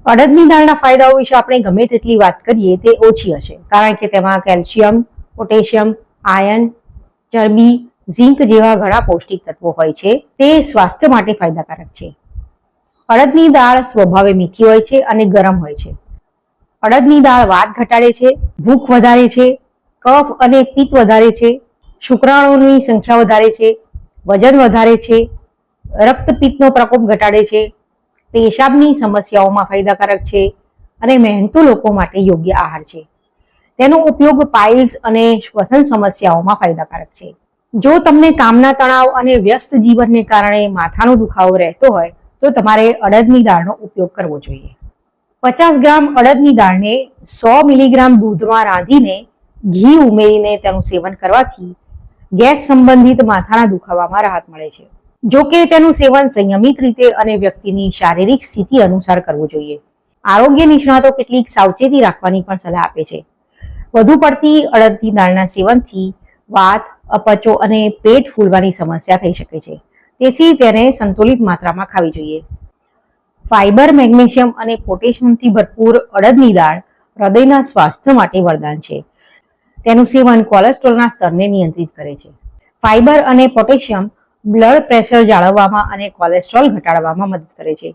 અડદની દાળના ફાયદાઓ વિશે આપણે ગમે તેટલી વાત કરીએ તે ઓછી હશે, કારણ કે તેમાં કેલ્શિયમ, પોટેશિયમ, આયર્ન, ચરબી, ઝીંક જેવા ઘણા પૌષ્ટિક તત્વો હોય છે. તે સ્વાસ્થ્ય માટે ફાયદાકારક છે. અડદની દાળ સ્વભાવે મીઠી હોય છે અને ગરમ હોય છે. અડદની દાળ વાત ઘટાડે છે, ભૂખ વધારે છે, કફ અને પિત્ત વધારે છે, શુક્રાણુઓની સંખ્યા વધારે છે, વજન વધારે છે, રક્તપિત્તનો પ્રકોપ ઘટાડે છે, પેશાબની સમસ્યાઓમાં ફાયદાકારક છે અને મહેનતુ લોકો માટે યોગ્ય આહાર છે. તેનો ઉપયોગ પાઇલ્સ અને શ્વસન સમસ્યાઓમાં ફાયદાકારક છે. જો તમને કામના તણાવ અને વ્યસ્ત જીવનને કારણે માથાનો દુખાવો રહેતો હોય તો તમારે અડદની દાળનો ઉપયોગ કરવો જોઈએ. 50 ગ્રામ અડદની દાળને 100 મિલીગ્રામ દૂધમાં રાંધીને ઘી ઉમેરીને તેનું સેવન કરવાથી ગેસ સંબંધિત માથાના દુખાવામાં રાહત મળે છે. જો કે તેનું સેવન સંયમિત રીતે અને વ્યક્તિની શારીરિક સ્થિતિ અનુસાર કરવું જોઈએ. આરોગ્ય નિષ્ણાતો કેટલીક સાવચેતી રાખવાની પણ સલાહ આપે છે. વધુ પડતી અડદની દાળના સેવનથી વાત, અપચો અને પેટ ફૂલવાની સમસ્યા થઈ શકે છે. તેથી તેને સંતુલિત માત્રામાં ખાવી જોઈએ. ફાઇબર, મેગ્નેશિયમ અને પોટેશિયમથી ભરપૂર અડદની દાળ હૃદયના સ્વાસ્થ્ય માટે વરદાન છે. તેનું સેવન કોલેસ્ટ્રોલના સ્તરને નિયંત્રિત કરે છે. ફાઇબર અને પોટેશિયમ બ્લડ પ્રેશર જાળવવામાં અને કોલેસ્ટ્રોલ ઘટાડવામાં મદદ કરે છે.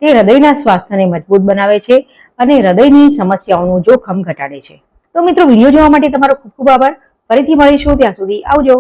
તે હૃદયના સ્વાસ્થ્યને મજબૂત બનાવે છે અને હૃદયની સમસ્યાઓનું જોખમ ઘટાડે છે. તો મિત્રો, વિડીયો જોવા માટે તમારો ખૂબ ખૂબ આભાર. ફરીથી મળીશું, ત્યાં સુધી આવજો.